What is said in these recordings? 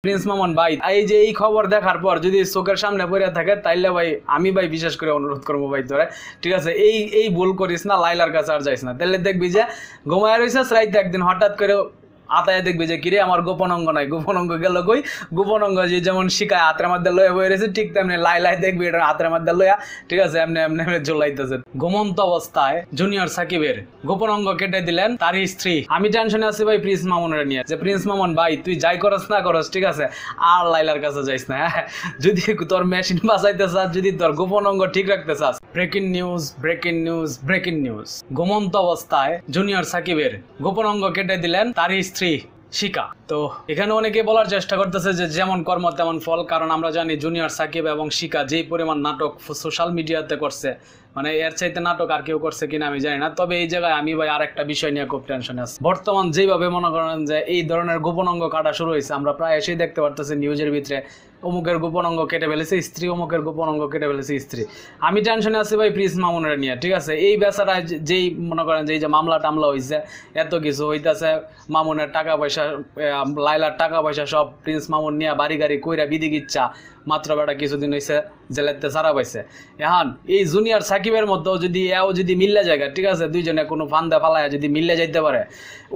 Prince Mamun ভাই এই যে এই খবর দেখার পর যদি চোখের সামনে পড়ে থাকে তাইলে ভাই আমি ভাই বিশেষ করে অনুরোধ করবো ভাই তোরে, ঠিক আছে? এই এই ভুল করিস না, লাইলার কাছে আর যাইস না। তাহলে দেখবি যে ঘুমায় রইছিস রাইতে একদিন হঠাৎ করে আতায় দেখবি যে কিরে আমার গোপন অঙ্গ নাই, গোপন অঙ্গ গেল কই? গোপন অঙ্গ যে যেমন শিকায় হাতের মধ্যে লয়ে বয়ে রয়েছে, ঠিক তেমনি লাই দেখবি এটা হাতের মধ্যে লইয়া, ঠিক আছে, এমনি এমনি ঝুলাইতেছে। ঘুমন্ত অবস্থায় জুনিয়র সাকিবের গোপন অঙ্গ কেটে দিলেন তার স্ত্রী। আমি টেনশনে আছি ভাই প্রিন্স মামুনের নিয়ে, যে প্রিন্স মামুন ভাই তুই যাই করস না করস, ঠিক আছে, আর লাইলার কাছে যাইস না। যদি তোর মেশিন বাঁচাইতে চাস, যদি তোর গোপন অঙ্গ ঠিক রাখতে চাস। Breaking news, breaking news, breaking news. ঘুমন্ত অবস্থায় জুনিয়র সাকিবের গোপন অঙ্গ কেটে দিলেন তার স্ত্রী শিকা। তো এখানে অনেকে বলার চেষ্টা করতেছে যে যেমন কর্ম তেমন ফল, কারণ আমরা জানি জুনিয়র সাকিব এবং শিকা যেই পরিমাণ নাটক সোশ্যাল মিডিয়াতে করছে, মানে এর চাইতে নাটক আর কেউ করছে কিনা আমি জানি না। তবে এই জায়গায় আমি ভাই আর একটা বিষয় নিয়ে খুব টেনশনে আছি। বর্তমান যেভাবে মনে করেন যে এই ধরনের গোপন অঙ্গ কাটা শুরু হয়েছে, আমরা প্রায় এসেই দেখতে পারতেছি নিউজের ভিতরে অমুকের গোপন অঙ্গ কেটে ফেলেছে স্ত্রী, অমুকের গোপন অঙ্গ কেটে ফেলেছে স্ত্রী। আমি টেনশনে আছি ভাই প্রিন্স মামুনের নিয়ে, ঠিক আছে? এই বেচারা যেই মনে করেন যে এই যে মামলা টামলা হয়েছে, এত কিছু হইতেছে, মামুনের টাকা পয়সা, লাইলার টাকা পয়সা সব প্রিন্স মামুন নিয়ে বাড়ি গাড়ি কইরা বিধি ইচ্ছা মাত্র বেটা কিছুদিন হয়েছে জেলাতে ছাড়া পাইছে। এখন এই জুনিয়র সাকিবের মতো যদি এও যদি মিললে জায়গা, ঠিক আছে, দুইজনে কোনো ফান্দা ফালায় যদি মিললে যাইতে পারে,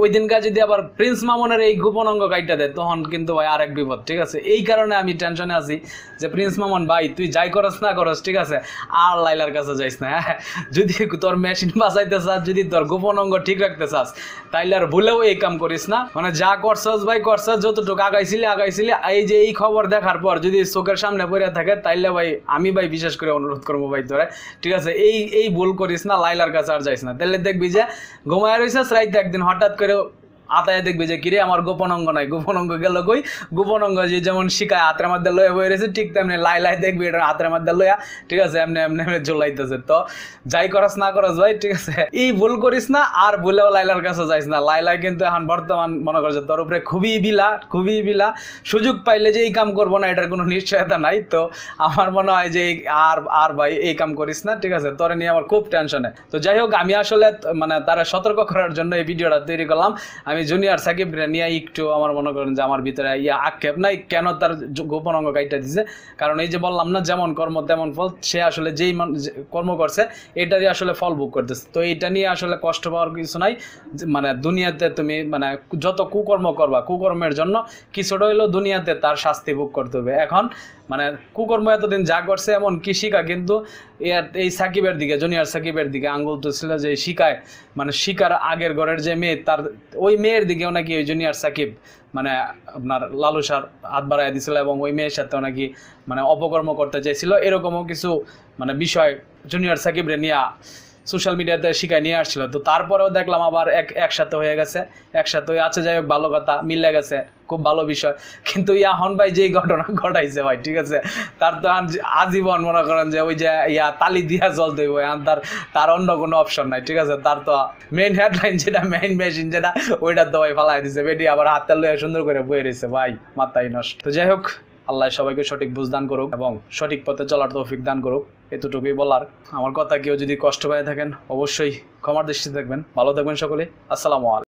ওই দিনকার যদি আবার প্রিন্স মামুনের এই গোপন অঙ্গ কাইটা দেয়, তখন কিন্তু ভাই আরেক বিপদ, ঠিক আছে? এই কারণে আমি টেনশনে আছি যে প্রিন্স মামুন ভাই তুই যাই করস না করস, ঠিক আছে, আর লাইলার কাছে যাইস না। যদি তোর মেশিন বাঁচাইতে চাস, যদি তোর গোপন অঙ্গ ঠিক রাখতে চাস, তাইলে আর ভুলেও এই কাম করিস না। মানে যা করছস ভাই করছস, যতটুকু আগাইছিলি। এই যে এই খবর দেখার পর যদি চোখের সামনে পড়ে থাকে, তাইলে ভাই আমি ভাই বিশেষ করে অনুরোধ করবো ভাই তোরে, ঠিক আছে, এই এই ভুল করিস না, লাইলার কাছে আর যাইস না। তাহলে দেখবি যে ঘুমায় রইছিস রাইতে একদিন হঠাৎ করে আতায় দেখবি যে কিরে আমার গোপন অঙ্গ নাই, গোপন অঙ্গ গেল কই? গোপন অঙ্গ যে যেমন শিকায় হাতের মধ্যে লয়ে বয়ে রয়েছে, ঠিক তেমনি লাই দেখবি এটা হাতের মধ্যে লইয়া, ঠিক আছে, এমনি এমনি ঝুলাইতেছে। তো যাই করস না করস ভাই, ঠিক আছে, এই ভুল করিস না, আর ভুলেও লাইলার কাছে যাইস না। লাইলা কিন্তু এখন বর্তমান মনে করছে তোর উপরে খুবই বিলা, সুযোগ পাইলে যে এই কাম করবো না এটার কোনো নিশ্চয়তা নাই। তো আমার মনে হয় যে আর ভাই এই কাম করিস না, ঠিক আছে? তোরে নিয়ে আমার খুব টেনশনে। তো যাই হোক, আমি আসলে মানে তারা সতর্ক করার জন্য এই ভিডিওটা তৈরি করলাম। আমি জুনিয়র সাকিব নিয়ে একটু আমার মনে করেন যে আমার ভিতরে আক্ষেপ নাই, কেন তার গোপন অঙ্গ কাইটা দিছে। কারণ এই যে বললাম না, যেমন কর্ম তেমন ফল, সে আসলে যেই কর্ম করছে এটারই আসলে ফল ভোগ করতেছে। তো এইটা নিয়ে আসলে কষ্ট পাওয়ার কিছু নাই। মানে দুনিয়াতে তুমি মানে যত কুকর্ম করবা, কুকর্মের জন্য কিছুটা হইলেও দুনিয়াতে তার শাস্তি ভোগ করতে হবে। এখন মানে কুকর্ম এতদিন যা করছে, এমন কি শিকা কিন্তু এই সাকিবের দিকে, জুনিয়র সাকিবের দিকে আঙ্গুল তুলছিল যে শিকায়, মানে শিকার আগের ঘরের যে মেয়ে, তার ওই মেয়ের দিকেও নাকি ওই জুনিয়র সাকিব মানে আপনার লালুসার হাত বাড়াই দিছিল, এবং ওই মেয়ের সাথেও নাকি মানে অপকর্ম করতে চাইছিল। এরকমও কিছু মানে বিষয় জুনিয়র সাকিবরে নিয়ে সোশ্যাল মিডিয়াতে শিখায় নিয়ে আসছিল। তো তারপরেও দেখলাম আবার একসাথে হয়ে গেছে, একসাথে হয়ে আছে। যাই হোক, ভালো কথা, মিলে গেছে, খুব ভালো বিষয়। কিন্তু ইয়াহন ভাই যেই ঘটনা ঘটাইছে ভাই, ঠিক আছে, তার তো আজীবন মনে করেন যে ওই যে তালি দিয়া জল দেবো, তার অন্য কোনো অপশন নাই, ঠিক আছে? তার তো মেইন হেডলাইন যেটা, মেইন মেশিন যেটা, ওইটা তো ভাই ফালাই দিছে, বেটি আবার হাতটা লইয়া সুন্দর করে বয়ে রয়েছে ভাই, মাথায় নষ্ট। তো যাই হোক, আল্লাহ সবাইকে সঠিক বুঝ দান করুক এবং সঠিক পথে চলার তৌফিক দান করুক, এতটুকুই বলার। আমার কথা কেউ যদি কষ্ট পেয়ে থাকেন অবশ্যই ক্ষমার দৃষ্টিতে দেখবেন। ভালো থাকবেন সকলে, আসসালামু আলাইকুম।